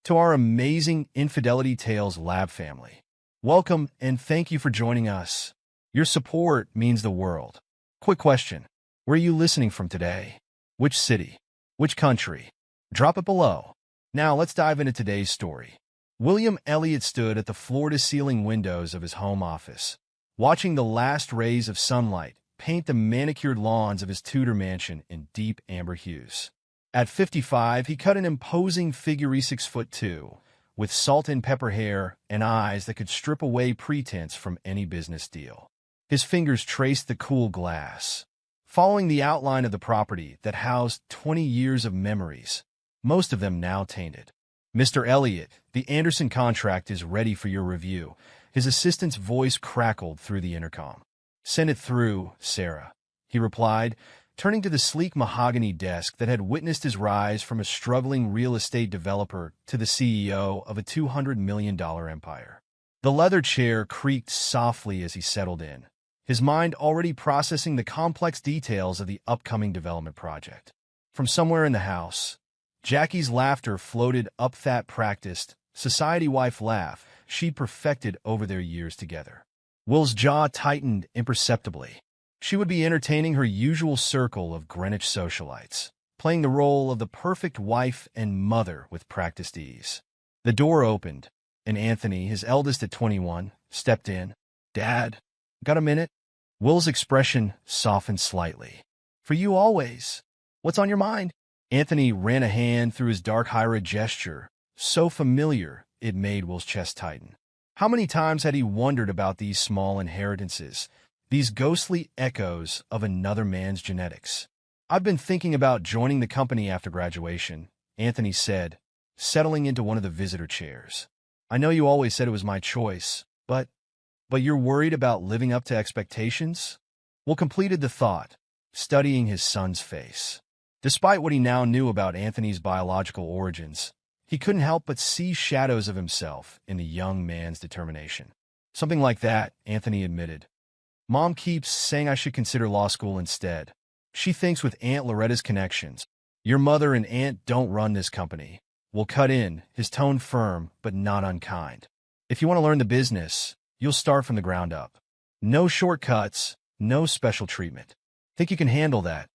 to our amazing Infidelity Tales Lab family. Welcome and thank you for joining us. Your support means the world. Quick question. Where are you listening from today? Which city? Which country? Drop it below. Now let's dive into today's story. William Elliot stood at the floor-to-ceiling windows of his home office, watching the last rays of sunlight paint the manicured lawns of his Tudor mansion in deep amber hues. At 55, he cut an imposing figure 6'2", with salt and pepper hair and eyes that could strip away pretense from any business deal. His fingers traced the cool glass, following the outline of the property that housed 20 years of memories, most of them now tainted. "Mr. Elliot, the Anderson contract is ready for your review." His assistant's voice crackled through the intercom. "Send it through, Sarah," he replied, turning to the sleek mahogany desk that had witnessed his rise from a struggling real estate developer to the CEO of a $200 million empire. The leather chair creaked softly as he settled in, his mind already processing the complex details of the upcoming development project. From somewhere in the house, Jackie's laughter floated up, that practiced, society wife laugh she'd perfected over their years together. Will's jaw tightened imperceptibly. She would be entertaining her usual circle of Greenwich socialites, playing the role of the perfect wife and mother with practiced ease. The door opened, and Anthony, his eldest at 21, stepped in. "Dad, got a minute?" Will's expression softened slightly. "For you always. What's on your mind?" Anthony ran a hand through his dark Hira gesture, so familiar it made Will's chest tighten. How many times had he wondered about these small inheritances, these ghostly echoes of another man's genetics? "I've been thinking about joining the company after graduation," Anthony said, settling into one of the visitor chairs. "I know you always said it was my choice, but you're worried about living up to expectations?" Will completed the thought, studying his son's face. Despite what he now knew about Anthony's biological origins, he couldn't help but see shadows of himself in the young man's determination. "Something like that," Anthony admitted. "Mom keeps saying I should consider law school instead. She thinks with Aunt Loretta's connections, your mother and aunt don't run this company." Will cut in, his tone firm but not unkind. "If you want to learn the business, you'll start from the ground up. No shortcuts, no special treatment. Think you can handle that?"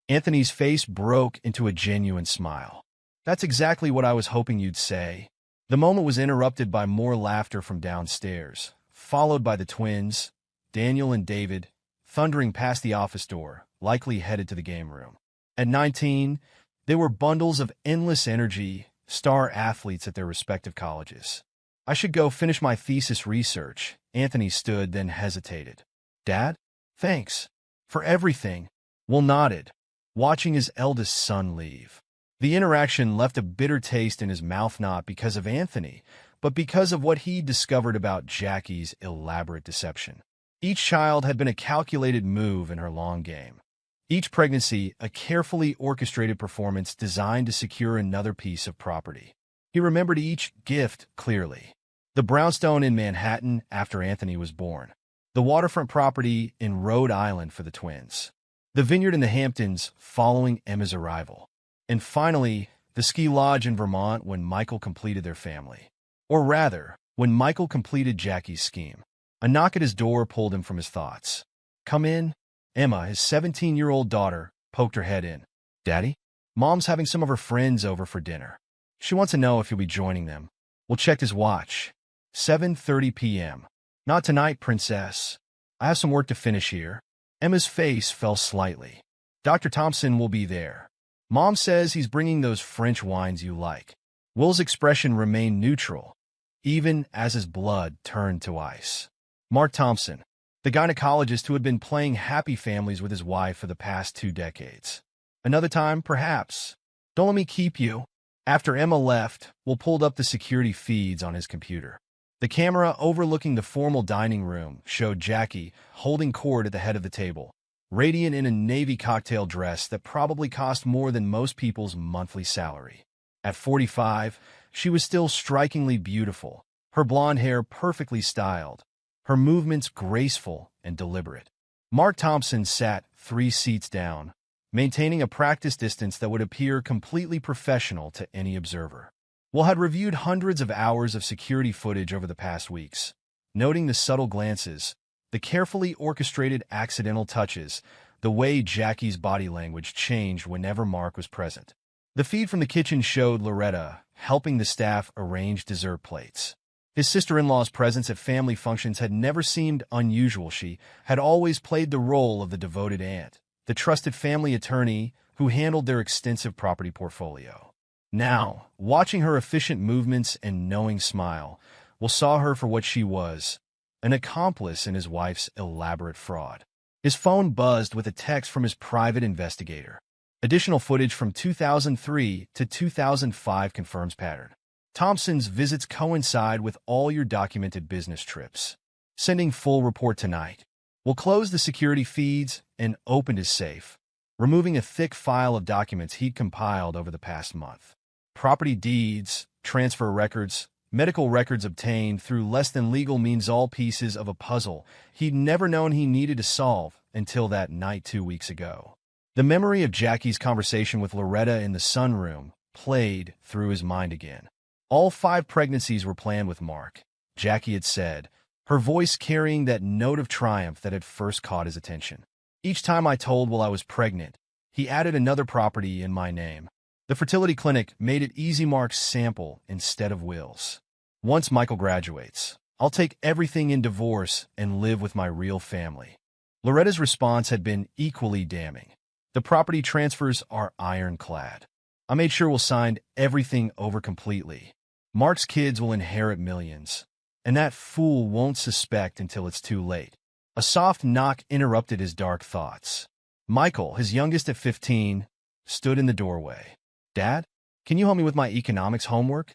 Anthony's face broke into a genuine smile. "That's exactly what I was hoping you'd say." The moment was interrupted by more laughter from downstairs, followed by the twins, Daniel and David, thundering past the office door, likely headed to the game room. At 19, they were bundles of endless energy, star athletes at their respective colleges. "I should go finish my thesis research." Anthony stood, then hesitated. "Dad? Thanks. For everything." Will nodded, watching his eldest son leave. The interaction left a bitter taste in his mouth, not because of Anthony, but because of what he discovered about Jackie's elaborate deception. Each child had been a calculated move in her long game. Each pregnancy, a carefully orchestrated performance designed to secure another piece of property. He remembered each gift clearly. The brownstone in Manhattan after Anthony was born. The waterfront property in Rhode Island for the twins. The vineyard in the Hamptons following Emma's arrival. And finally, the ski lodge in Vermont when Michael completed their family. Or rather, when Michael completed Jackie's scheme. A knock at his door pulled him from his thoughts. "Come in." Emma, his 17-year-old daughter, poked her head in. "Daddy? Mom's having some of her friends over for dinner. She wants to know if you'll be joining them." Will checked his watch. 7:30 p.m. "Not tonight, princess. I have some work to finish here." Emma's face fell slightly. "Dr. Thompson will be there. Mom says he's bringing those French wines you like." Will's expression remained neutral, even as his blood turned to ice. Mark Thompson, the gynecologist who had been playing happy families with his wife for the past 2 decades. "Another time, perhaps. Don't let me keep you." After Emma left, Will pulled up the security feeds on his computer. The camera overlooking the formal dining room showed Jackie holding court at the head of the table, radiant in a navy cocktail dress that probably cost more than most people's monthly salary. At 45, she was still strikingly beautiful, her blonde hair perfectly styled, her movements graceful and deliberate. Mark Thompson sat 3 seats down, maintaining a practice distance that would appear completely professional to any observer. Will had reviewed hundreds of hours of security footage over the past weeks, noting the subtle glances, the carefully orchestrated accidental touches, the way Jackie's body language changed whenever Mark was present. The feed from the kitchen showed Loretta helping the staff arrange dessert plates. His sister-in-law's presence at family functions had never seemed unusual. She had always played the role of the devoted aunt, the trusted family attorney who handled their extensive property portfolio. Now, watching her efficient movements and knowing smile, Will saw her for what she was, an accomplice in his wife's elaborate fraud. His phone buzzed with a text from his private investigator. Additional footage from 2003 to 2005 confirms pattern. Thompson's visits coincide with all your documented business trips. Sending full report tonight. Will close the security feeds and opened his safe, removing a thick file of documents he'd compiled over the past month. Property deeds, transfer records, medical records obtained through less than legal means, all pieces of a puzzle he'd never known he needed to solve until that night 2 weeks ago. The memory of Jackie's conversation with Loretta in the sunroom played through his mind again. All 5 pregnancies were planned with Mark, Jackie had said, her voice carrying that note of triumph that had first caught his attention. Each time I told Will I was pregnant, he added another property in my name. The fertility clinic made it easy Mark's sample instead of Will's. Once Michael graduates, I'll take everything in divorce and live with my real family. Loretta's response had been equally damning. The property transfers are ironclad. I made sure Will signed everything over completely. Mark's kids will inherit millions, and that fool won't suspect until it's too late. A soft knock interrupted his dark thoughts. Michael, his youngest at 15, stood in the doorway. Dad, can you help me with my economics homework?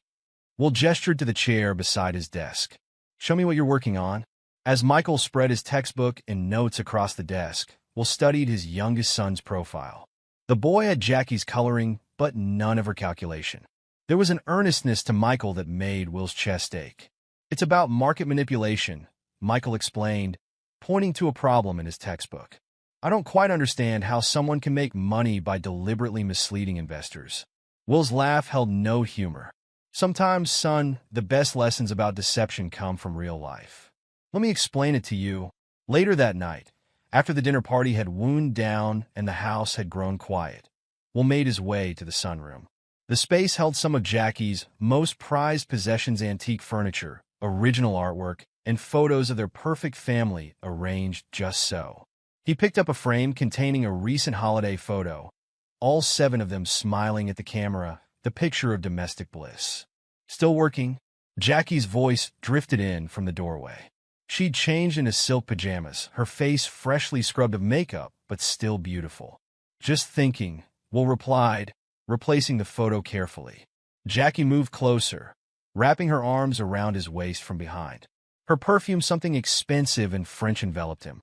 Will gestured to the chair beside his desk. Show me what you're working on. As Michael spread his textbook and notes across the desk, Will studied his youngest son's profile. The boy had Jackie's coloring, but none of her calculation. There was an earnestness to Michael that made Will's chest ache. It's about market manipulation, Michael explained, pointing to a problem in his textbook. I don't quite understand how someone can make money by deliberately misleading investors. Will's laugh held no humor. Sometimes, son, the best lessons about deception come from real life. Let me explain it to you. Later that night, after the dinner party had wound down and the house had grown quiet, Will made his way to the sunroom. The space held some of Jackie's most prized possessions: antique furniture, original artwork, and photos of their perfect family arranged just so. He picked up a frame containing a recent holiday photo, all 7 of them smiling at the camera, the picture of domestic bliss. Still working? Jackie's voice drifted in from the doorway. She'd changed into silk pajamas, her face freshly scrubbed of makeup, but still beautiful. Just thinking, Will replied, replacing the photo carefully. Jackie moved closer, wrapping her arms around his waist from behind. Her perfume, something expensive and French, enveloped him.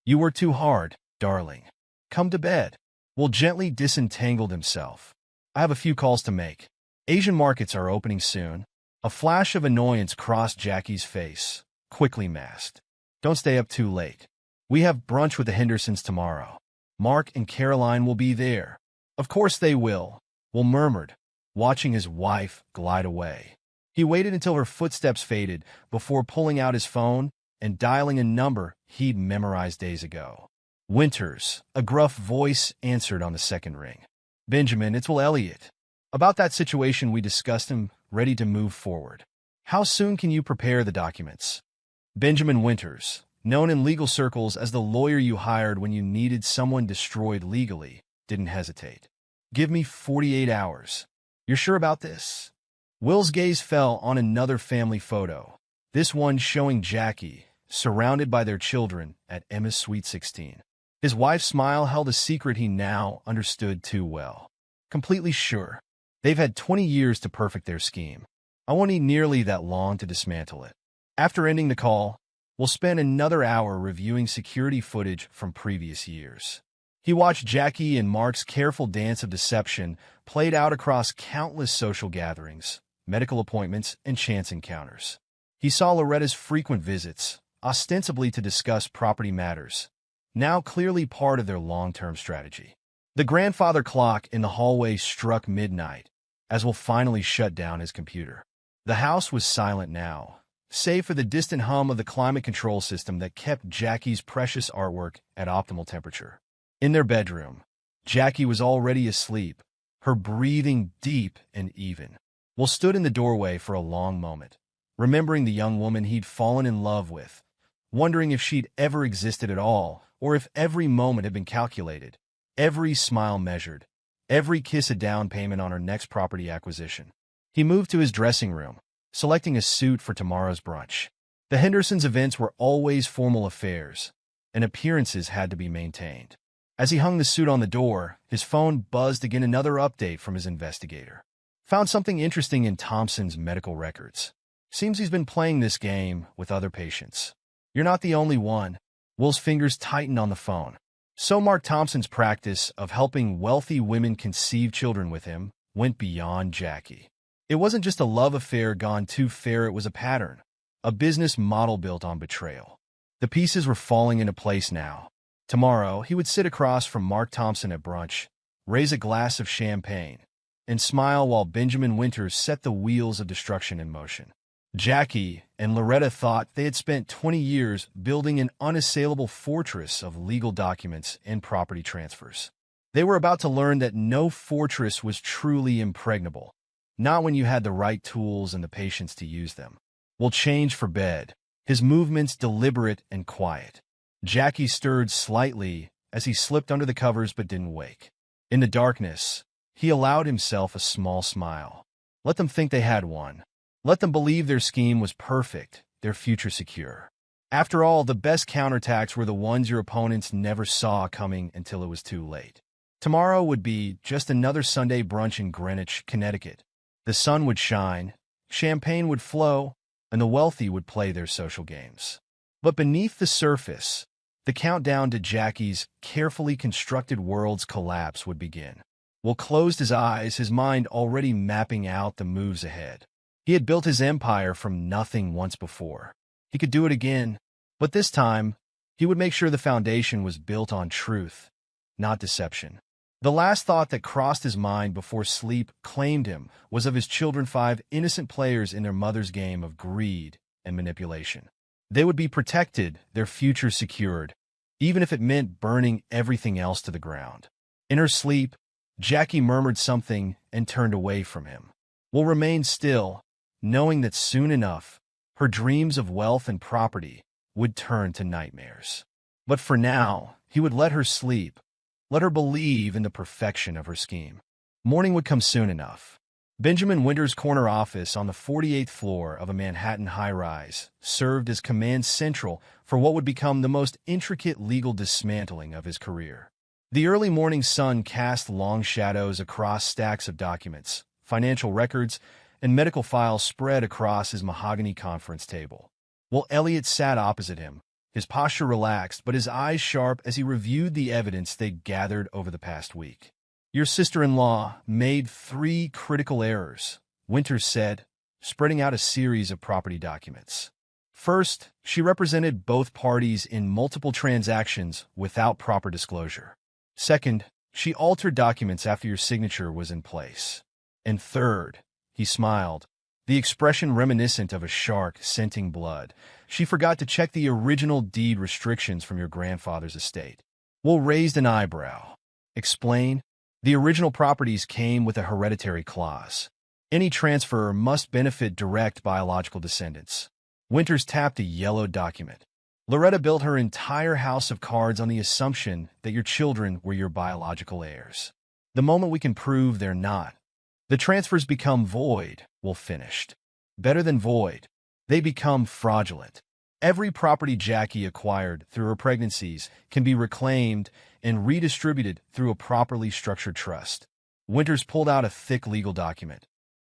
You work too hard, darling. Come to bed. Will gently disentangled himself. I have a few calls to make. Asian markets are opening soon. A flash of annoyance crossed Jackie's face, quickly masked. Don't stay up too late. We have brunch with the Hendersons tomorrow. Mark and Caroline will be there. Of course they will, Will murmured, watching his wife glide away. He waited until her footsteps faded before pulling out his phone and dialing a number he'd memorized days ago. Winters, a gruff voice answered on the second ring. Benjamin, it's Will Elliott. About that situation we discussed, him ready to move forward. How soon can you prepare the documents? Benjamin Winters, known in legal circles as the lawyer you hired when you needed someone destroyed legally, didn't hesitate. Give me 48 hours. You're sure about this? Will's gaze fell on another family photo, this one showing Jackie, surrounded by their children, at Emma's Sweet 16. His wife's smile held a secret he now understood too well. Completely sure. They've had 20 years to perfect their scheme. I won't need nearly that long to dismantle it. After ending the call, we'll spend another hour reviewing security footage from previous years. He watched Jackie and Mark's careful dance of deception played out across countless social gatherings, medical appointments, and chance encounters. He saw Loretta's frequent visits, ostensibly to discuss property matters, now clearly part of their long-term strategy. The grandfather clock in the hallway struck midnight, as will finally shut down his computer. The house was silent now, save for the distant hum of the climate control system that kept Jackie's precious artwork at optimal temperature. In their bedroom, Jackie was already asleep, her breathing deep and even. Will stood in the doorway for a long moment, remembering the young woman he'd fallen in love with, wondering if she'd ever existed at all, or if every moment had been calculated, every smile measured, every kiss a down payment on her next property acquisition. He moved to his dressing room, selecting a suit for tomorrow's brunch. The Hendersons' events were always formal affairs, and appearances had to be maintained. As he hung the suit on the door, his phone buzzed to get another update from his investigator. Found something interesting in Thompson's medical records. Seems he's been playing this game with other patients. You're not the only one. Will's fingers tightened on the phone. So Mark Thompson's practice of helping wealthy women conceive children with him went beyond Jackie. It wasn't just a love affair gone too far, it was a pattern, a business model built on betrayal. The pieces were falling into place now. Tomorrow, he would sit across from Mark Thompson at brunch, raise a glass of champagne, and smile while Benjamin Winters set the wheels of destruction in motion. Jackie and Loretta thought they had spent 20 years building an unassailable fortress of legal documents and property transfers. They were about to learn that no fortress was truly impregnable, not when you had the right tools and the patience to use them. Will changed for bed, his movements deliberate and quiet. Jackie stirred slightly as he slipped under the covers but didn't wake. In the darkness, he allowed himself a small smile. Let them think they had one. Let them believe their scheme was perfect, their future secure. After all, the best counterattacks were the ones your opponents never saw coming until it was too late. Tomorrow would be just another Sunday brunch in Greenwich, Connecticut. The sun would shine, champagne would flow, and the wealthy would play their social games. But beneath the surface, the countdown to Jackie's carefully constructed world's collapse would begin. Will closed his eyes, his mind already mapping out the moves ahead. He had built his empire from nothing once before. He could do it again, but this time, he would make sure the foundation was built on truth, not deception. The last thought that crossed his mind before sleep claimed him was of his children, 5 innocent players in their mother's game of greed and manipulation. They would be protected, their future secured, even if it meant burning everything else to the ground. In her sleep, Jackie murmured something and turned away from him. Will remained still, knowing that soon enough, her dreams of wealth and property would turn to nightmares. But for now, he would let her sleep, let her believe in the perfection of her scheme. Morning would come soon enough. Benjamin Winters' corner office on the 48th floor of a Manhattan high-rise served as command central for what would become the most intricate legal dismantling of his career. The early morning sun cast long shadows across stacks of documents, financial records, and medical files spread across his mahogany conference table. Will Elliot sat opposite him, his posture relaxed but his eyes sharp as he reviewed the evidence they'd gathered over the past week. Your sister-in-law made 3 critical errors, Winters said, spreading out a series of property documents. First, she represented both parties in multiple transactions without proper disclosure. Second, she altered documents after your signature was in place. And third, he smiled, the expression reminiscent of a shark scenting blood, she forgot to check the original deed restrictions from your grandfather's estate. Will raised an eyebrow. Explain? The original properties came with a hereditary clause. Any transfer must benefit direct biological descendants. Winters tapped a yellow document. Loretta built her entire house of cards on the assumption that your children were your biological heirs. The moment we can prove they're not, the transfers become void, Will finished. Better than void. They become fraudulent. Every property Jackie acquired through her pregnancies can be reclaimed and redistributed through a properly structured trust. Winters pulled out a thick legal document.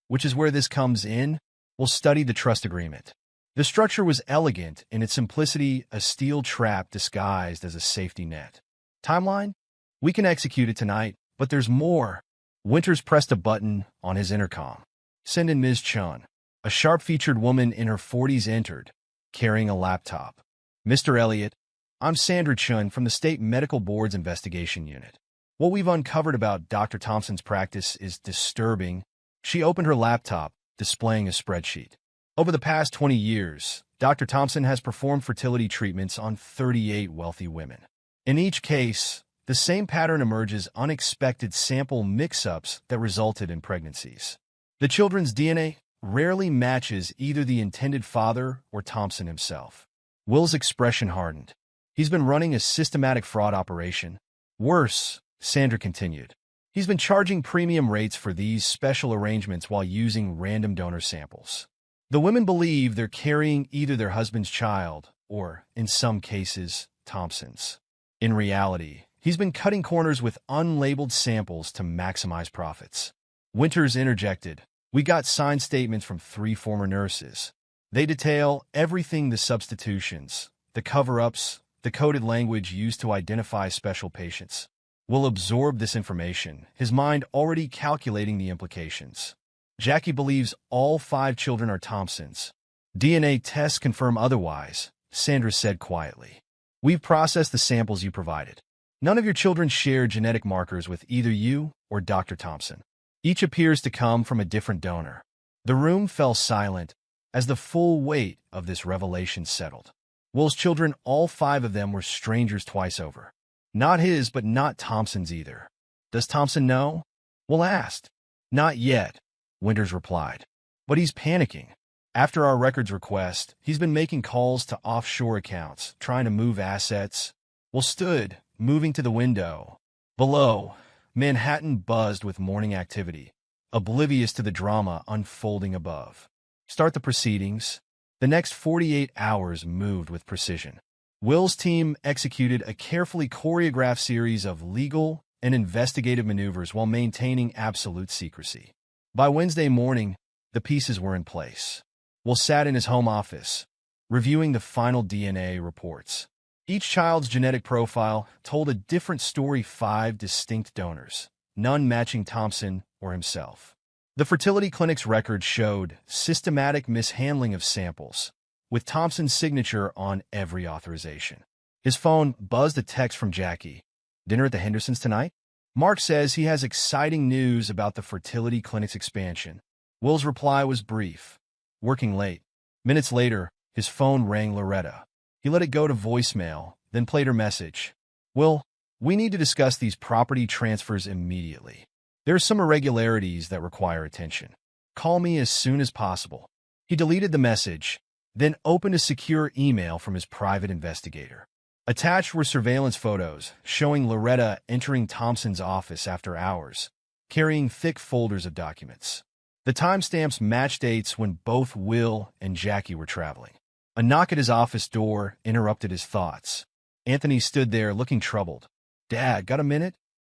Which is where this comes in? We'll study the trust agreement. The structure was elegant in its simplicity, a steel trap disguised as a safety net. Timeline? We can execute it tonight, but there's more. Winters pressed a button on his intercom. Send in Ms. Chun. A sharp-featured woman in her 40s entered, carrying a laptop. Mr. Elliott, I'm Sandra Chun from the State Medical Board's Investigation Unit. What we've uncovered about Dr. Thompson's practice is disturbing, She opened her laptop, displaying a spreadsheet. Over the past 20 years, Dr. Thompson has performed fertility treatments on 38 wealthy women. In each case, the same pattern emerges: unexpected sample mix-ups that resulted in pregnancies. The children's DNA rarely matches either the intended father or Thompson himself. Will's expression hardened. He's been running a systematic fraud operation. Worse, Sandra continued. He's been charging premium rates for these special arrangements while using random donor samples. The women believe they're carrying either their husband's child or, in some cases, Thompson's. In reality, he's been cutting corners with unlabeled samples to maximize profits. Winters interjected. We got signed statements from 3 former nurses. They detail everything: the substitutions, the cover-ups, the coded language used to identify special patients. Will absorb this information, his mind already calculating the implications. Jackie believes all 5 children are Thompson's. DNA tests confirm otherwise, Sandra said quietly. We've processed the samples you provided. None of your children share genetic markers with either you or Dr. Thompson. Each appears to come from a different donor. The room fell silent as the full weight of this revelation settled. Will's children, all 5 of them, were strangers twice over. Not his, but not Thompson's either. Does Thompson know? Will asked. Not yet, Winters replied. But he's panicking. After our records request, he's been making calls to offshore accounts, trying to move assets. Will stood, moving to the window. Below, Manhattan buzzed with morning activity, oblivious to the drama unfolding above. Start the proceedings. The next 48 hours moved with precision. Will's team executed a carefully choreographed series of legal and investigative maneuvers while maintaining absolute secrecy. By Wednesday morning, the pieces were in place. Will sat in his home office, reviewing the final DNA reports. Each child's genetic profile told a different story: 5 distinct donors, none matching Thompson or himself. The fertility clinic's records showed systematic mishandling of samples, with Thompson's signature on every authorization. His phone buzzed a text from Jackie. Dinner at the Hendersons tonight? Mark says he has exciting news about the fertility clinic's expansion. Will's reply was brief. Working late. Minutes later, his phone rang Loretta. He let it go to voicemail, then played her message. Will, we need to discuss these property transfers immediately. There are some irregularities that require attention. Call me as soon as possible. He deleted the message, then opened a secure email from his private investigator. Attached were surveillance photos showing Loretta entering Thompson's office after hours, carrying thick folders of documents. The timestamps matched dates when both Will and Jackie were traveling. A knock at his office door interrupted his thoughts. Anthony stood there looking troubled. Dad, got a minute?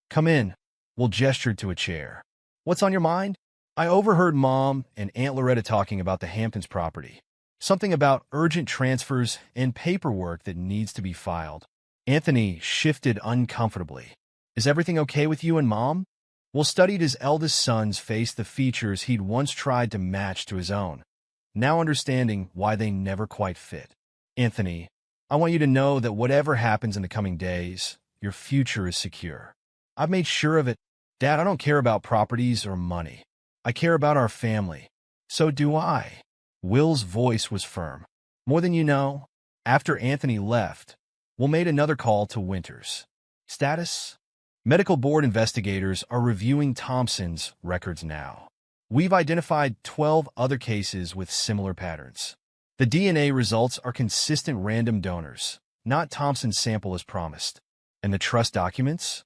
Come in. Will gestured to a chair. What's on your mind? I overheard Mom and Aunt Loretta talking about the Hamptons property. Something about urgent transfers and paperwork that needs to be filed. Anthony shifted uncomfortably. Is everything okay with you and Mom? Will studied his eldest son's face, the features he'd once tried to match to his own, now understanding why they never quite fit. Anthony, I want you to know that whatever happens in the coming days, your future is secure. I've made sure of it. Dad, I don't care about properties or money. I care about our family. So do I. Will's voice was firm. More than you know. After Anthony left, Will made another call to Winters. Status? Medical board investigators are reviewing Thompson's records now. We've identified 12 other cases with similar patterns. The DNA results are consistent random donors, not Thompson's sample as promised. And the trust documents?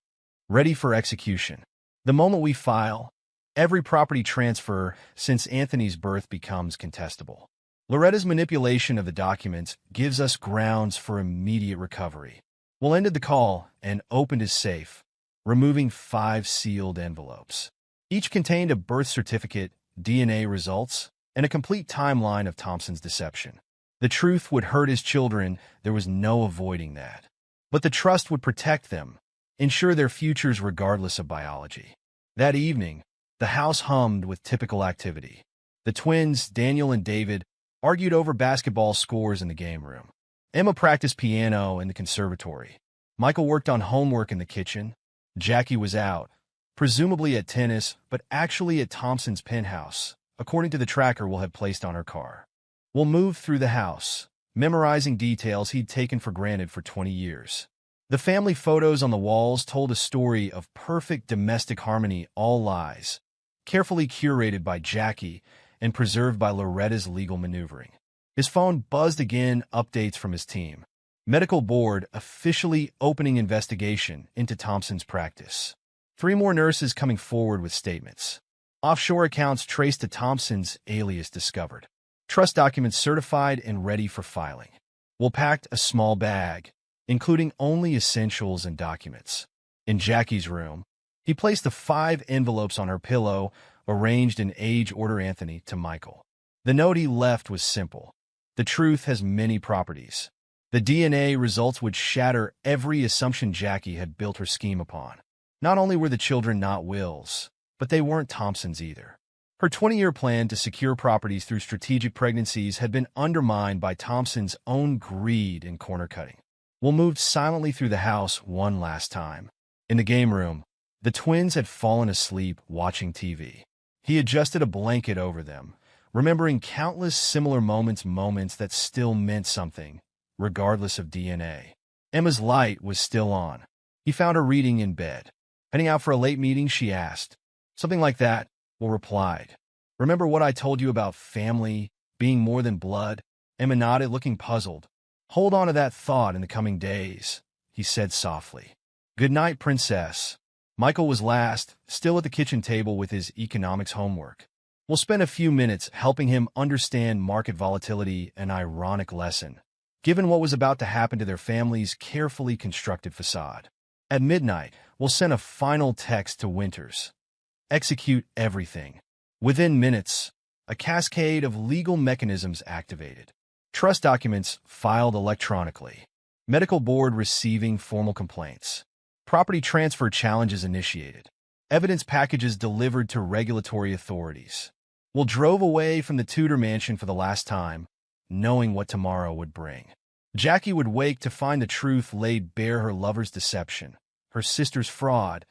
Ready for execution. The moment we file, every property transfer since Anthony's birth becomes contestable. Loretta's manipulation of the documents gives us grounds for immediate recovery. Will ended the call and opened his safe, removing 5 sealed envelopes. Each contained a birth certificate, DNA results, and a complete timeline of Thompson's deception. The truth would hurt his children, there was no avoiding that. But the trust would protect them, ensure their futures regardless of biology. That evening, the house hummed with typical activity. The twins, Daniel and David, argued over basketball scores in the game room. Emma practiced piano in the conservatory. Michael worked on homework in the kitchen. Jackie was out, presumably at tennis, but actually at Thompson's penthouse, according to the tracker we'll have placed on her car. We'll move through the house, memorizing details he'd taken for granted for 20 years. The family photos on the walls told a story of perfect domestic harmony, all lies, carefully curated by Jackie and preserved by Loretta's legal maneuvering. His phone buzzed again, updates from his team. Medical board officially opening investigation into Thompson's practice. 3 more nurses coming forward with statements. Offshore accounts traced to Thompson's alias discovered. Trust documents certified and ready for filing. We'll pack a small bag, including only essentials and documents. In Jackie's room, he placed the 5 envelopes on her pillow, arranged in age order. Anthony to Michael. The note he left was simple. The truth has many properties. The DNA results would shatter every assumption Jackie had built her scheme upon. Not only were the children not Will's, but they weren't Thompson's either. Her 20-year plan to secure properties through strategic pregnancies had been undermined by Thompson's own greed and corner-cutting. Will moved silently through the house one last time. In the game room, the twins had fallen asleep watching TV. He adjusted a blanket over them, remembering countless similar moments that still meant something, regardless of DNA. Emma's light was still on. He found her reading in bed. Heading out for a late meeting, she asked. Something like that, Will replied. Remember what I told you about family being more than blood? Emma nodded, looking puzzled. Hold on to that thought in the coming days, he said softly. Good night, princess. Michael was last, still at the kitchen table with his economics homework. We'll spend a few minutes helping him understand market volatility, an ironic lesson, given what was about to happen to their family's carefully constructed facade. At midnight, we'll send a final text to Winters. Execute everything. Within minutes, a cascade of legal mechanisms activated. Trust documents filed electronically. Medical board receiving formal complaints. Property transfer challenges initiated. Evidence packages delivered to regulatory authorities. Will drove away from the Tudor mansion for the last time, knowing what tomorrow would bring. Jackie would wake to find the truth laid bare: her lover's deception, her sister's fraud,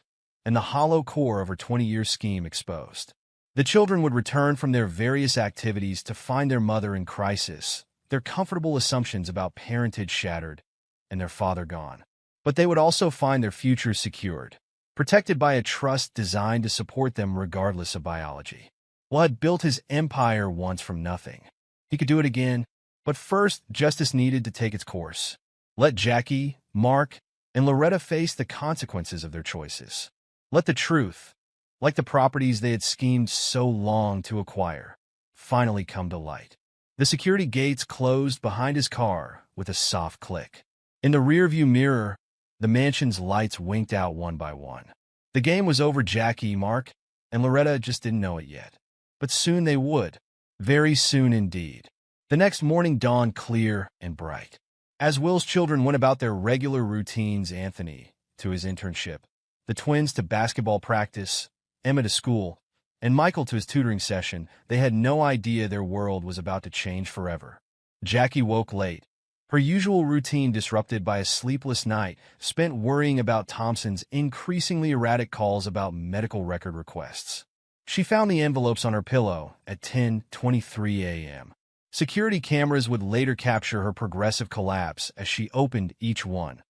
and the hollow core of her 20-year scheme exposed. The children would return from their various activities to find their mother in crisis, their comfortable assumptions about parentage shattered, and their father gone. But they would also find their future secured, protected by a trust designed to support them regardless of biology. Will had built his empire once from nothing. He could do it again, but first, justice needed to take its course. Let Jackie, Mark, and Loretta face the consequences of their choices. Let the truth, like the properties they had schemed so long to acquire, finally come to light. The security gates closed behind his car with a soft click. In the rearview mirror, the mansion's lights winked out one by one. The game was over. Jackie, Mark, and Loretta just didn't know it yet. But soon they would. Very soon indeed. The next morning dawned clear and bright. As Will's children went about their regular routines, Anthony to his internship, the twins to basketball practice, Emma to school, and Michael to his tutoring session, they had no idea their world was about to change forever. Jackie woke late, her usual routine disrupted by a sleepless night spent worrying about Thompson's increasingly erratic calls about medical record requests. She found the envelopes on her pillow at 10:23 a.m. Security cameras would later capture her progressive collapse as she opened each one,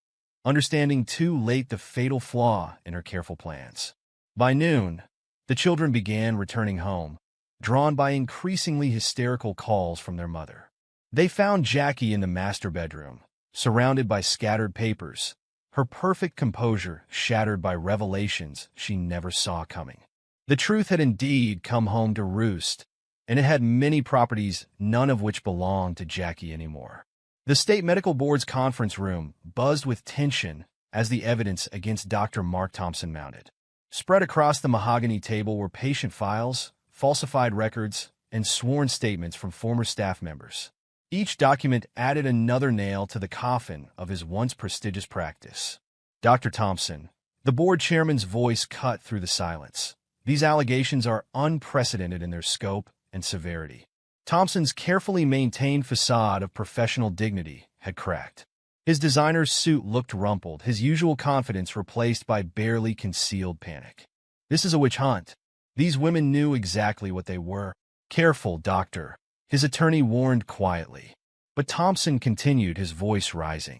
understanding too late the fatal flaw in her careful plans. By noon, the children began returning home, drawn by increasingly hysterical calls from their mother. They found Jackie in the master bedroom, surrounded by scattered papers, her perfect composure shattered by revelations she never saw coming. The truth had indeed come home to roost, and it had many properties, none of which belonged to Jackie anymore. The state medical board's conference room buzzed with tension as the evidence against Dr. Mark Thompson mounted. Spread across the mahogany table were patient files, falsified records, and sworn statements from former staff members. Each document added another nail to the coffin of his once prestigious practice. Dr. Thompson, the board chairman's voice cut through the silence. These allegations are unprecedented in their scope and severity. Thompson's carefully maintained facade of professional dignity had cracked. His designer's suit looked rumpled, his usual confidence replaced by barely concealed panic. This is a witch hunt. These women knew exactly what they were. Careful, doctor, his attorney warned quietly. But Thompson continued, his voice rising.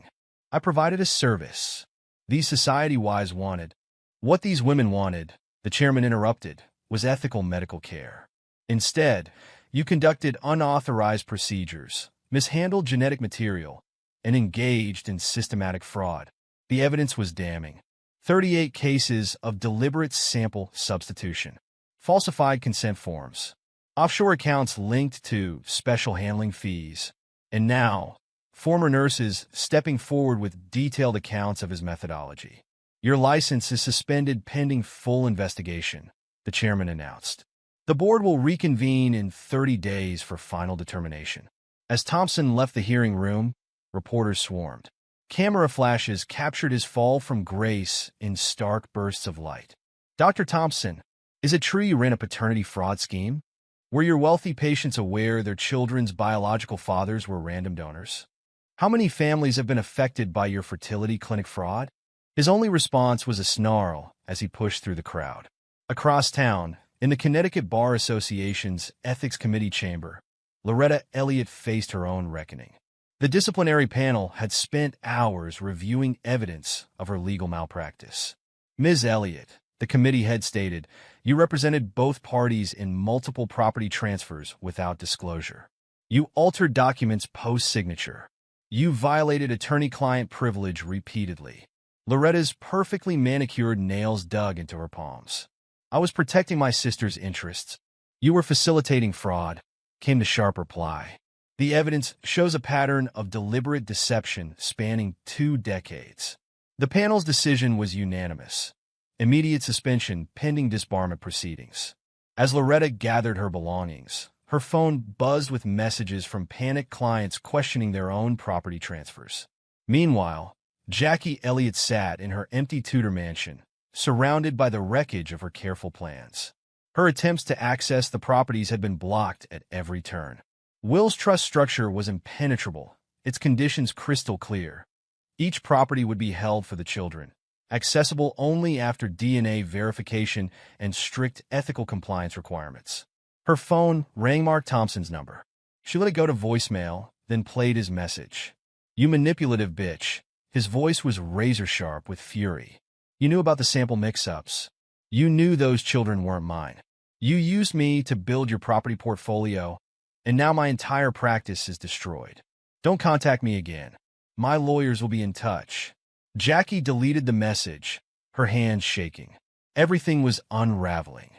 I provided a service. These society-wise wanted. What these women wanted, the chairman interrupted, was ethical medical care. Instead, you conducted unauthorized procedures, mishandled genetic material, and engaged in systematic fraud. The evidence was damning. 38 cases of deliberate sample substitution, falsified consent forms, offshore accounts linked to special handling fees, and now, former nurses stepping forward with detailed accounts of his methodology. Your license is suspended pending full investigation, the chairman announced. The board will reconvene in 30 days for final determination. As Thompson left the hearing room, reporters swarmed. Camera flashes captured his fall from grace in stark bursts of light. Dr. Thompson, is it true you ran a paternity fraud scheme? Were your wealthy patients aware their children's biological fathers were random donors? How many families have been affected by your fertility clinic fraud? His only response was a snarl as he pushed through the crowd. Across town, in the Connecticut Bar Association's Ethics Committee chamber, Loretta Elliott faced her own reckoning. The disciplinary panel had spent hours reviewing evidence of her legal malpractice. Ms. Elliott, the committee head stated, you represented both parties in multiple property transfers without disclosure. You altered documents post-signature. You violated attorney-client privilege repeatedly. Loretta's perfectly manicured nails dug into her palms. I was protecting my sister's interests. You were facilitating fraud, came the sharp reply. The evidence shows a pattern of deliberate deception spanning 2 decades. The panel's decision was unanimous. Immediate suspension pending disbarment proceedings. As Loretta gathered her belongings, her phone buzzed with messages from panicked clients questioning their own property transfers. Meanwhile, Jackie Elliott sat in her empty Tudor mansion, surrounded by the wreckage of her careful plans. Her attempts to access the properties had been blocked at every turn. Will's trust structure was impenetrable, its conditions crystal clear. Each property would be held for the children, accessible only after DNA verification and strict ethical compliance requirements. Her phone rang Mark Thompson's number. She let it go to voicemail, then played his message. You manipulative bitch. His voice was razor-sharp with fury. You knew about the sample mix-ups. You knew those children weren't mine. You used me to build your property portfolio, and now my entire practice is destroyed. Don't contact me again. My lawyers will be in touch. Jackie deleted the message, her hands shaking. Everything was unraveling.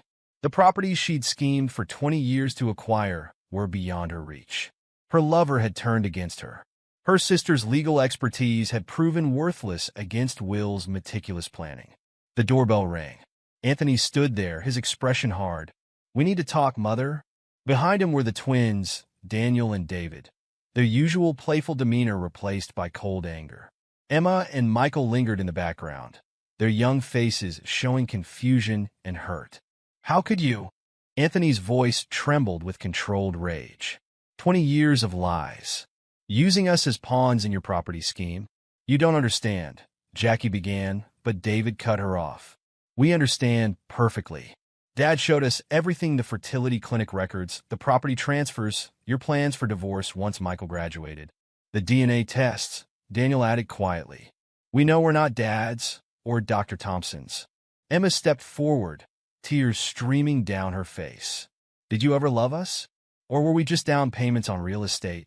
The properties she'd schemed for 20 years to acquire were beyond her reach. Her lover had turned against her. Her sister's legal expertise had proven worthless against Will's meticulous planning. The doorbell rang. Anthony stood there, his expression hard. We need to talk, Mother. Behind him were the twins, Daniel and David, their usual playful demeanor replaced by cold anger. Emma and Michael lingered in the background, their young faces showing confusion and hurt. How could you? Anthony's voice trembled with controlled rage. 20 years of lies. Using us as pawns in your property scheme. You don't understand, Jackie began, but David cut her off. We understand perfectly. Dad showed us everything, the fertility clinic records, the property transfers, your plans for divorce once Michael graduated. The DNA tests, Daniel added quietly. We know we're not Dad's or Dr. Thompson's. Emma stepped forward, tears streaming down her face. Did you ever love us? Or were we just down payments on real estate?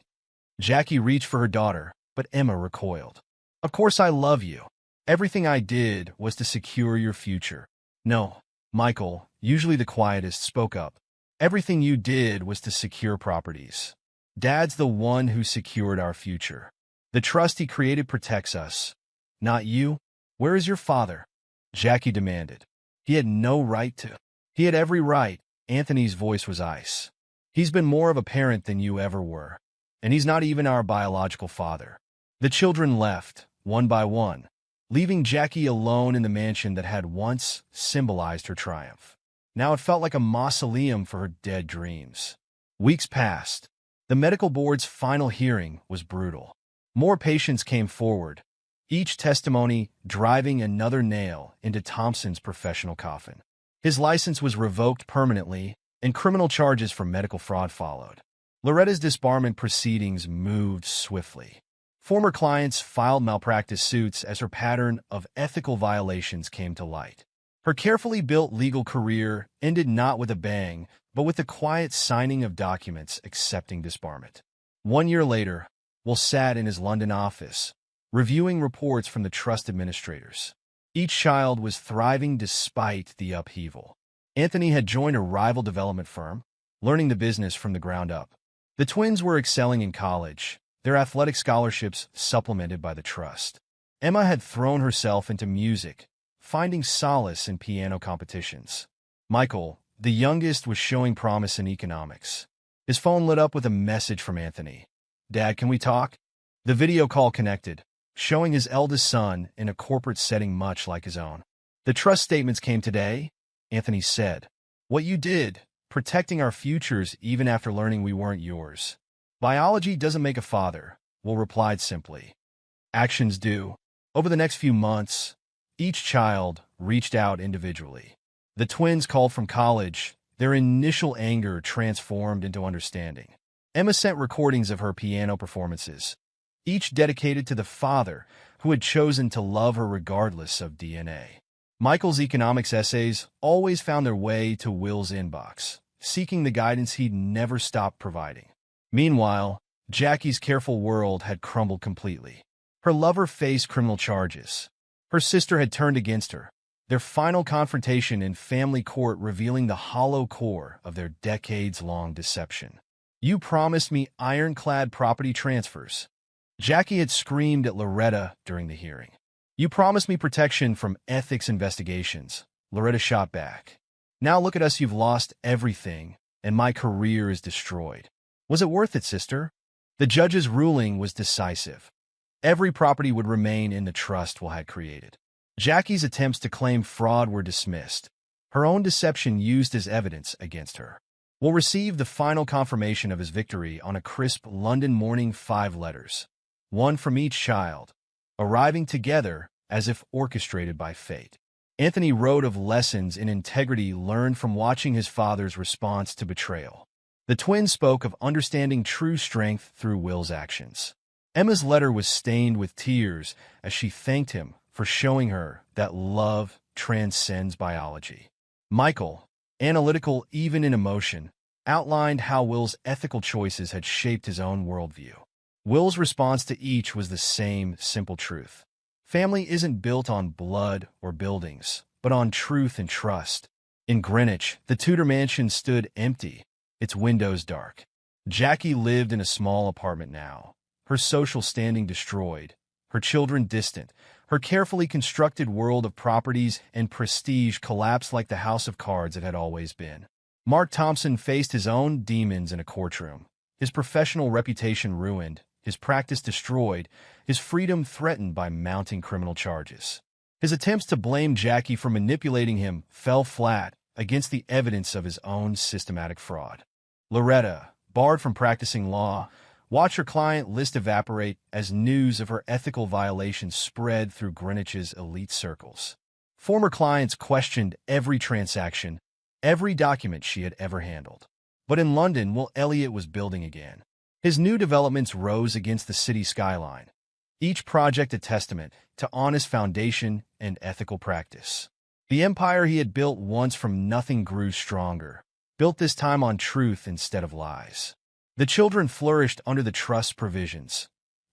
Jackie reached for her daughter, but Emma recoiled. Of course I love you. Everything I did was to secure your future. No, Michael, usually the quietest, spoke up. Everything you did was to secure properties. Dad's the one who secured our future. The trust he created protects us. Not you. Where is your father? Jackie demanded. He had no right to. He had every right. Anthony's voice was ice. He's been more of a parent than you ever were. And he's not even our biological father. The children left, one by one, leaving Jackie alone in the mansion that had once symbolized her triumph. Now it felt like a mausoleum for her dead dreams. Weeks passed. The medical board's final hearing was brutal. More patients came forward, each testimony driving another nail into Thompson's professional coffin. His license was revoked permanently, and criminal charges for medical fraud followed. Loretta's disbarment proceedings moved swiftly. Former clients filed malpractice suits as her pattern of ethical violations came to light. Her carefully built legal career ended not with a bang, but with the quiet signing of documents accepting disbarment. 1 year later, Will sat in his London office, reviewing reports from the trust administrators. Each child was thriving despite the upheaval. Anthony had joined a rival development firm, learning the business from the ground up. The twins were excelling in college, their athletic scholarships supplemented by the trust. Emma had thrown herself into music, finding solace in piano competitions. Michael, the youngest, was showing promise in economics. His phone lit up with a message from Anthony. "Dad, can we talk?" The video call connected, showing his eldest son in a corporate setting much like his own. "The trust statements came today," Anthony said. "What you did, protecting our futures even after learning we weren't yours." "Biology doesn't make a father," Will replied simply. "Actions do." Over the next few months, each child reached out individually. The twins called from college, their initial anger transformed into understanding. Emma sent recordings of her piano performances, each dedicated to the father who had chosen to love her regardless of DNA. Michael's economics essays always found their way to Will's inbox, seeking the guidance he'd never stopped providing. Meanwhile, Jackie's careful world had crumbled completely. Her lover faced criminal charges. Her sister had turned against her, their final confrontation in family court revealing the hollow core of their decades-long deception. "You promised me ironclad property transfers," Jackie had screamed at Loretta during the hearing. "You promised me protection from ethics investigations," Loretta shot back. "Now look at us, you've lost everything, and my career is destroyed. Was it worth it, sister?" The judge's ruling was decisive. Every property would remain in the trust Will had created. Jackie's attempts to claim fraud were dismissed, her own deception used as evidence against her. Will received the final confirmation of his victory on a crisp London morning, 5 letters, one from each child, arriving together as if orchestrated by fate. Anthony wrote of lessons in integrity learned from watching his father's response to betrayal. The twins spoke of understanding true strength through Will's actions. Emma's letter was stained with tears as she thanked him for showing her that love transcends biology. Michael, analytical even in emotion, outlined how Will's ethical choices had shaped his own worldview. Will's response to each was the same simple truth. Family isn't built on blood or buildings, but on truth and trust. In Greenwich, the Tudor mansion stood empty, its windows dark. Jackie lived in a small apartment now, her social standing destroyed, her children distant, her carefully constructed world of properties and prestige collapsed like the house of cards it had always been. Mark Thompson faced his own demons in a courtroom, his professional reputation ruined, his practice destroyed, his freedom threatened by mounting criminal charges. His attempts to blame Jackie for manipulating him fell flat against the evidence of his own systematic fraud. Loretta, barred from practicing law, watched her client list evaporate as news of her ethical violations spread through Greenwich's elite circles. Former clients questioned every transaction, every document she had ever handled. But in London, Will Elliot was building again. His new developments rose against the city skyline, each project a testament to honest foundation and ethical practice. The empire he had built once from nothing grew stronger, built this time on truth instead of lies. The children flourished under the trust's provisions,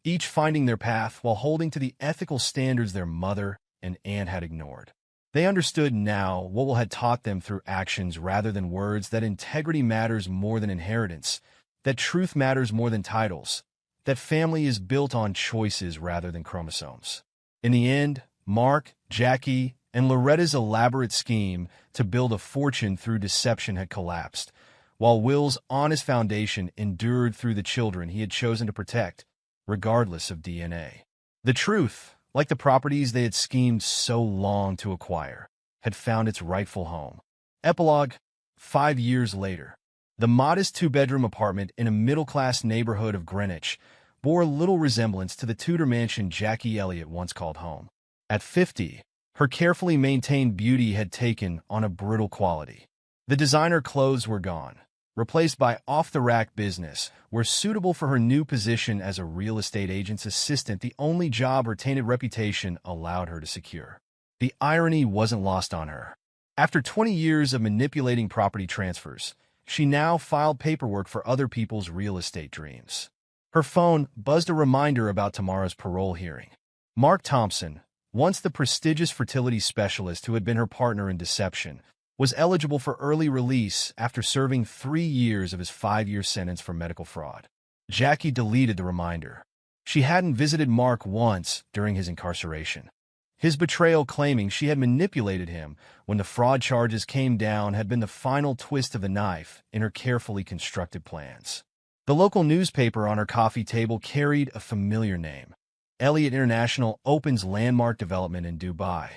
each finding their path while holding to the ethical standards their mother and aunt had ignored. They understood now what Will had taught them through actions rather than words, that integrity matters more than inheritance, that truth matters more than titles, that family is built on choices rather than chromosomes. In the end, Mark, Jackie, and Loretta's elaborate scheme to build a fortune through deception had collapsed, while Will's honest foundation endured through the children he had chosen to protect, regardless of DNA. The truth, like the properties they had schemed so long to acquire, had found its rightful home. Epilogue: 5 years later. The modest 2-bedroom apartment in a middle-class neighborhood of Greenwich bore little resemblance to the Tudor mansion Jackie Elliott once called home. At 50, Her carefully maintained beauty had taken on a brittle quality. The designer clothes were gone, replaced by off-the-rack business, were suitable for her new position as a real estate agent's assistant, the only job her tainted reputation allowed her to secure. The irony wasn't lost on her. After 20 years of manipulating property transfers, she now filed paperwork for other people's real estate dreams. Her phone buzzed a reminder about tomorrow's parole hearing. Mark Thompson, once the prestigious fertility specialist who had been her partner in deception, was eligible for early release after serving 3 years of his 5-year sentence for medical fraud. Jackie deleted the reminder. She hadn't visited Mark once during his incarceration. His betrayal, claiming she had manipulated him when the fraud charges came down, had been the final twist of the knife in her carefully constructed plans. The local newspaper on her coffee table carried a familiar name. Elliott International opens landmark development in Dubai.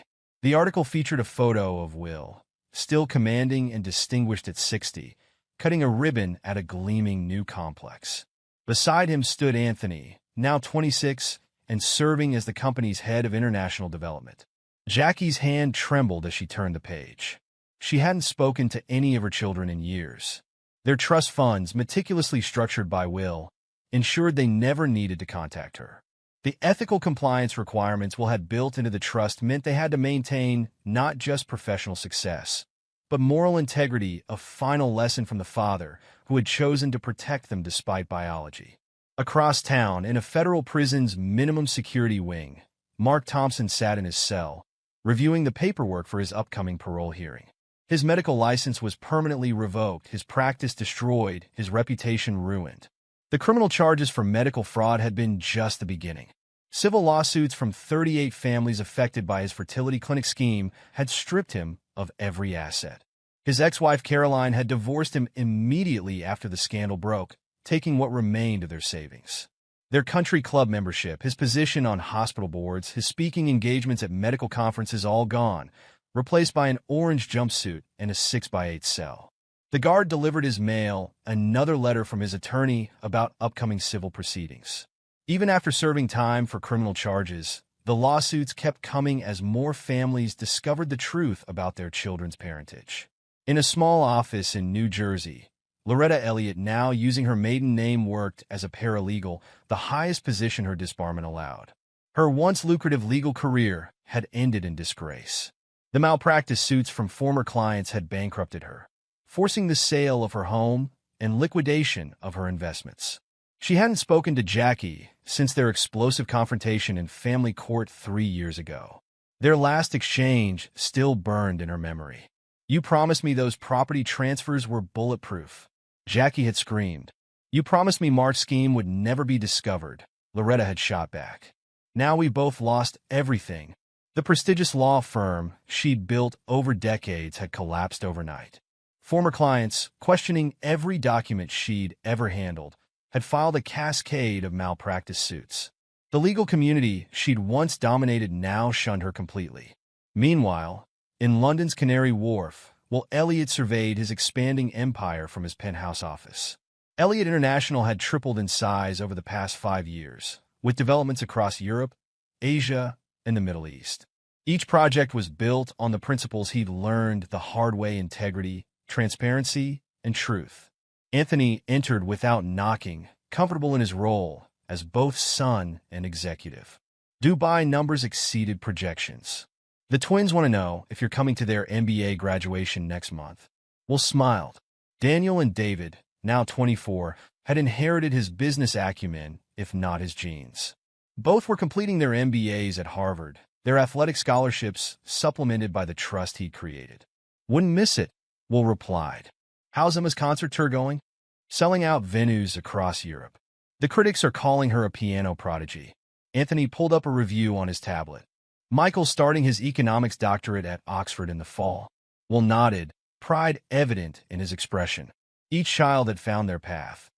The article featured a photo of Will, still commanding and distinguished at 60, cutting a ribbon at a gleaming new complex. Beside him stood Anthony, now 26, and serving as the company's head of international development. Jackie's hand trembled as she turned the page. She hadn't spoken to any of her children in years. Their trust funds, meticulously structured by Will, ensured they never needed to contact her. The ethical compliance requirements Will had built into the trust meant they had to maintain not just professional success, but moral integrity, a final lesson from the father who had chosen to protect them despite biology. Across town, in a federal prison's minimum security wing, Mark Thompson sat in his cell, reviewing the paperwork for his upcoming parole hearing. His medical license was permanently revoked, his practice destroyed, his reputation ruined. The criminal charges for medical fraud had been just the beginning. Civil lawsuits from 38 families affected by his fertility clinic scheme had stripped him of every asset. His ex-wife Caroline had divorced him immediately after the scandal broke, taking what remained of their savings. Their country club membership, his position on hospital boards, his speaking engagements at medical conferences, all gone, replaced by an orange jumpsuit and a 6x8 cell. The guard delivered his mail, another letter from his attorney about upcoming civil proceedings. Even after serving time for criminal charges, the lawsuits kept coming as more families discovered the truth about their children's parentage. In a small office in New Jersey, Loretta Elliott, now using her maiden name, worked as a paralegal, the highest position her disbarment allowed. Her once lucrative legal career had ended in disgrace. The malpractice suits from former clients had bankrupted her, forcing the sale of her home and liquidation of her investments. She hadn't spoken to Jackie since their explosive confrontation in family court 3 years ago. Their last exchange still burned in her memory. "You promised me those property transfers were bulletproof," Jackie had screamed. "You promised me Mark's scheme would never be discovered," Loretta had shot back. "Now we both lost everything." The prestigious law firm she'd built over decades had collapsed overnight. Former clients, questioning every document she'd ever handled, had filed a cascade of malpractice suits. The legal community she'd once dominated now shunned her completely. Meanwhile, in London's Canary Wharf, Will Elliott surveyed his expanding empire from his penthouse office. Elliott International had tripled in size over the past 5 years, with developments across Europe, Asia, and the Middle East. Each project was built on the principles he'd learned the hard way: integrity, transparency, and truth. Anthony entered without knocking, comfortable in his role as both son and executive. Dubai numbers exceeded projections. "The twins want to know if you're coming to their MBA graduation next month." Will smiled. Daniel and David, now 24, had inherited his business acumen, if not his genes. Both were completing their MBAs at Harvard, their athletic scholarships supplemented by the trust he'd created. "Wouldn't miss it," Will replied. "How's Emma's concert tour going?" "Selling out venues across Europe. The critics are calling her a piano prodigy." Anthony pulled up a review on his tablet. "Michael's starting his economics doctorate at Oxford in the fall." Will nodded, pride evident in his expression. Each child had found their path.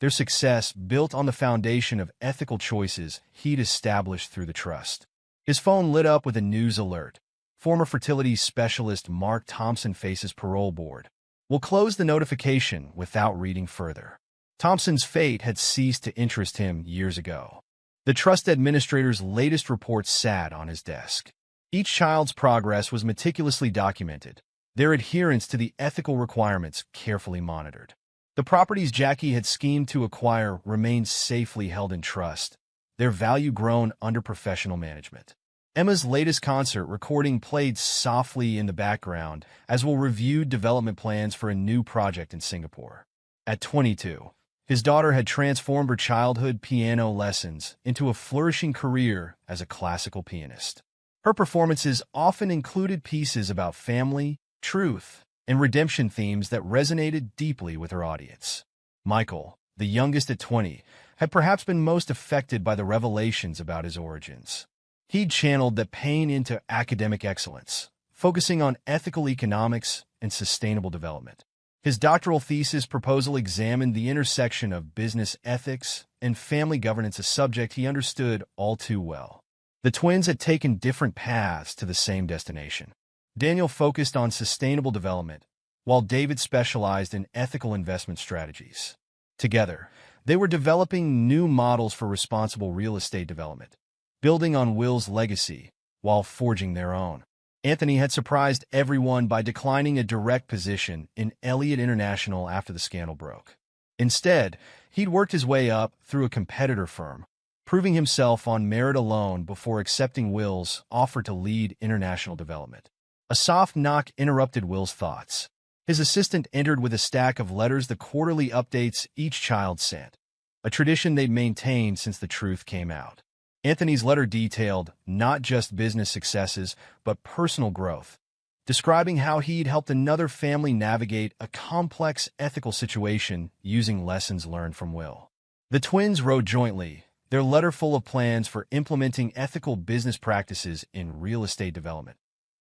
Their success built on the foundation of ethical choices he'd established through the trust. His phone lit up with a news alert. Former fertility specialist Mark Thompson faces parole board. Will close the notification without reading further. Thompson's fate had ceased to interest him years ago. The trust administrator's latest report sat on his desk. Each child's progress was meticulously documented, their adherence to the ethical requirements carefully monitored. The properties Jackie had schemed to acquire remained safely held in trust, their value grown under professional management. Emma's latest concert recording played softly in the background as Will reviewed development plans for a new project in Singapore. At 22, his daughter had transformed her childhood piano lessons into a flourishing career as a classical pianist. Her performances often included pieces about family, truth, and redemption themes that resonated deeply with her audience. Michael, the youngest at 20, had perhaps been most affected by the revelations about his origins. He'd channeled that pain into academic excellence, focusing on ethical economics and sustainable development. His doctoral thesis proposal examined the intersection of business ethics and family governance, a subject he understood all too well. The twins had taken different paths to the same destination. Daniel focused on sustainable development, while David specialized in ethical investment strategies. Together, they were developing new models for responsible real estate development, building on Will's legacy while forging their own. Anthony had surprised everyone by declining a direct position in Elliott International after the scandal broke. Instead, he'd worked his way up through a competitor firm, proving himself on merit alone before accepting Will's offer to lead international development. A soft knock interrupted Will's thoughts. His assistant entered with a stack of letters, the quarterly updates each child sent, a tradition they'd maintained since the truth came out. Anthony's letter detailed not just business successes, but personal growth, describing how he'd helped another family navigate a complex ethical situation using lessons learned from Will. The twins wrote jointly, their letter full of plans for implementing ethical business practices in real estate development,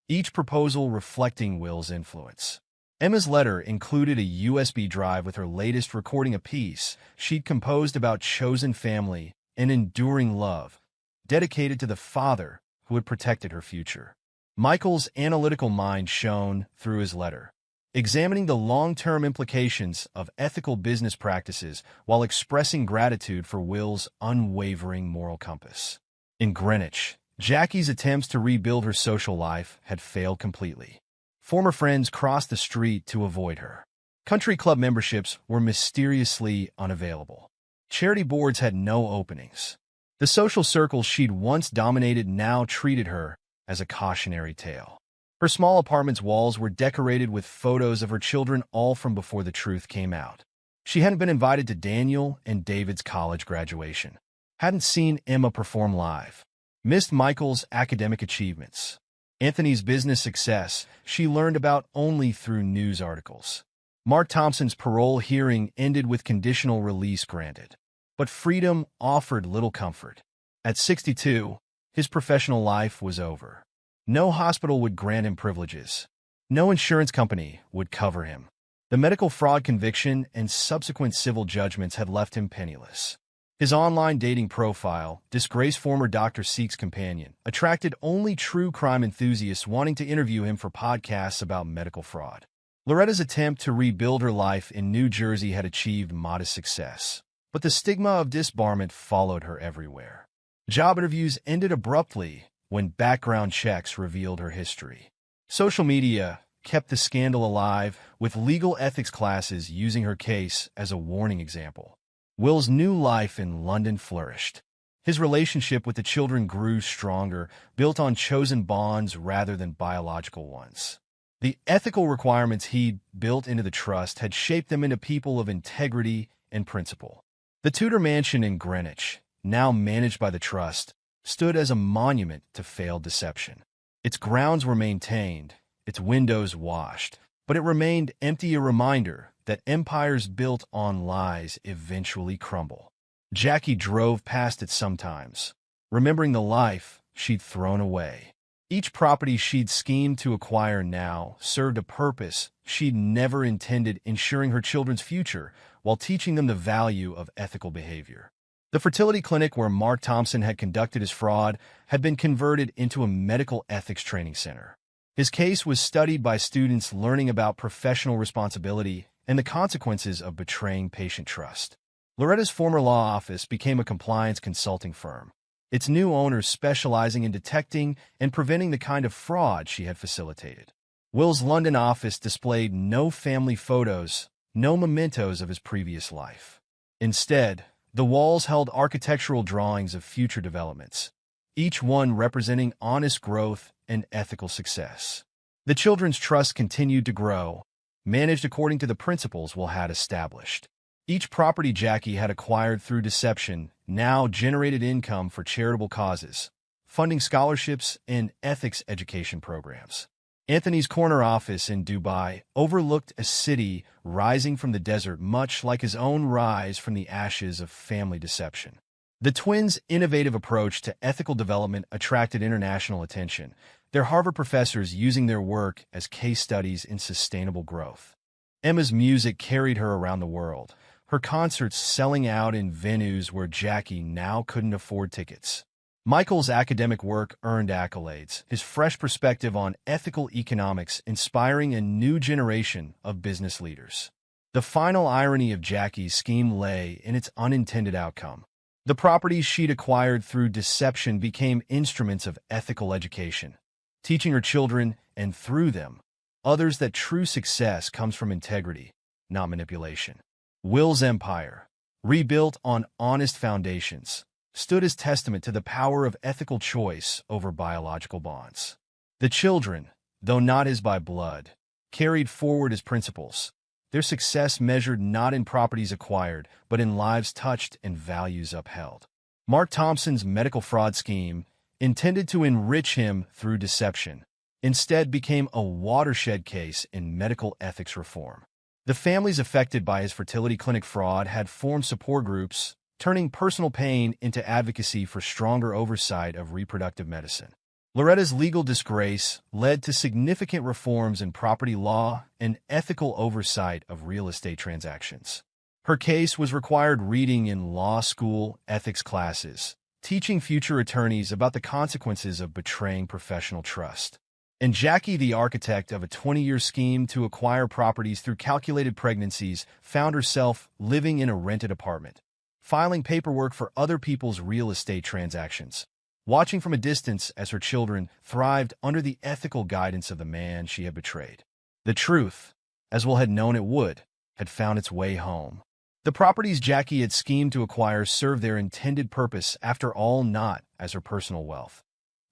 each proposal reflecting Will's influence. Emma's letter included a USB drive with her latest recording, a piece she'd composed about chosen family and enduring love, dedicated to the father who had protected her future. Michael's analytical mind shone through his letter, examining the long-term implications of ethical business practices while expressing gratitude for Will's unwavering moral compass. In Greenwich, Jackie's attempts to rebuild her social life had failed completely. Former friends crossed the street to avoid her. Country club memberships were mysteriously unavailable. Charity boards had no openings. The social circles she'd once dominated now treated her as a cautionary tale. Her small apartment's walls were decorated with photos of her children, all from before the truth came out. She hadn't been invited to Daniel and David's college graduation, hadn't seen Emma perform live, missed Michael's academic achievements. Anthony's business success she learned about only through news articles. Mark Thompson's parole hearing ended with conditional release granted. But freedom offered little comfort. At 62, his professional life was over. No hospital would grant him privileges. No insurance company would cover him. The medical fraud conviction and subsequent civil judgments had left him penniless. His online dating profile, disgraced former doctor seeks companion, attracted only true crime enthusiasts wanting to interview him for podcasts about medical fraud. Loretta's attempt to rebuild her life in New Jersey had achieved modest success, but the stigma of disbarment followed her everywhere. Job interviews ended abruptly when background checks revealed her history. Social media kept the scandal alive, with legal ethics classes using her case as a warning example. Will's new life in London flourished. His relationship with the children grew stronger, built on chosen bonds rather than biological ones. The ethical requirements he'd built into the trust had shaped them into people of integrity and principle. The Tudor mansion in Greenwich, now managed by the trust, stood as a monument to failed deception. Its grounds were maintained, its windows washed, but it remained empty, a reminder that empires built on lies eventually crumble. Jackie drove past it sometimes, remembering the life she'd thrown away. Each property she'd schemed to acquire now served a purpose she'd never intended, ensuring her children's future while teaching them the value of ethical behavior. The fertility clinic where Mark Thompson had conducted his fraud had been converted into a medical ethics training center. His case was studied by students learning about professional responsibility and the consequences of betraying patient trust. Loretta's former law office became a compliance consulting firm, its new owners specializing in detecting and preventing the kind of fraud she had facilitated. Will's London office displayed no family photos, no mementos of his previous life. Instead, the walls held architectural drawings of future developments, each one representing honest growth and ethical success. The children's trust continued to grow, managed according to the principles Will had established. Each property Jackie had acquired through deception now generated income for charitable causes, funding scholarships and ethics education programs. Anthony's corner office in Dubai overlooked a city rising from the desert, much like his own rise from the ashes of family deception. The twins' innovative approach to ethical development attracted international attention, their Harvard professors using their work as case studies in sustainable growth. Emma's music carried her around the world, her concerts selling out in venues where Jackie now couldn't afford tickets. Michael's academic work earned accolades, his fresh perspective on ethical economics inspiring a new generation of business leaders. The final irony of Jackie's scheme lay in its unintended outcome. The properties she'd acquired through deception became instruments of ethical education, teaching her children, and through them, others, that true success comes from integrity, not manipulation. Will's empire, rebuilt on honest foundations, stood as testament to the power of ethical choice over biological bonds. The children, though not his by blood, carried forward his principles, their success measured not in properties acquired, but in lives touched and values upheld. Mark Thompson's medical fraud scheme, intended to enrich him through deception, instead became a watershed case in medical ethics reform. The families affected by his fertility clinic fraud had formed support groups, turning personal pain into advocacy for stronger oversight of reproductive medicine. Loretta's legal disgrace led to significant reforms in property law and ethical oversight of real estate transactions. Her case was required reading in law school ethics classes, teaching future attorneys about the consequences of betraying professional trust. And Jackie, the architect of a 20-year scheme to acquire properties through calculated pregnancies, found herself living in a rented apartment, filing paperwork for other people's real estate transactions, watching from a distance as her children thrived under the ethical guidance of the man she had betrayed. The truth, as Will had known it would, had found its way home. The properties Jackie had schemed to acquire served their intended purpose, after all, not as her personal wealth,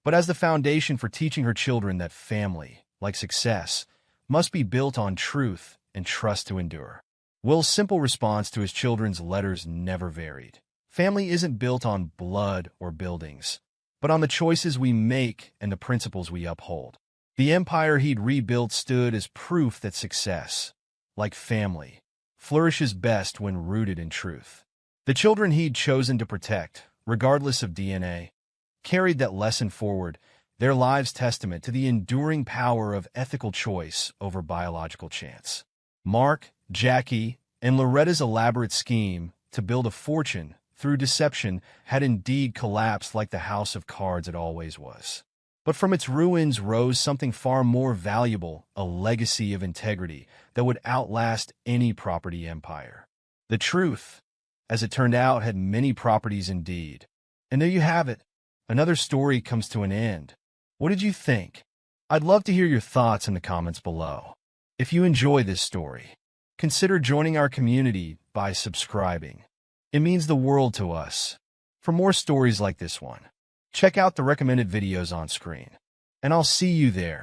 but as the foundation for teaching her children that family, like success, must be built on truth and trust to endure. Will's simple response to his children's letters never varied. Family isn't built on blood or buildings, but on the choices we make and the principles we uphold. The empire he'd rebuilt stood as proof that success, like family, flourishes best when rooted in truth. The children he'd chosen to protect, regardless of DNA, carried that lesson forward, their lives testament to the enduring power of ethical choice over biological chance. Mark, Jackie, and Loretta's elaborate scheme to build a fortune through deception had indeed collapsed like the house of cards it always was. But from its ruins rose something far more valuable, a legacy of integrity that would outlast any property empire. The truth, as it turned out, had many properties indeed. And there you have it. Another story comes to an end. What did you think? I'd love to hear your thoughts in the comments below. If you enjoy this story, consider joining our community by subscribing. It means the world to us. For more stories like this one, check out the recommended videos on screen. And I'll see you there.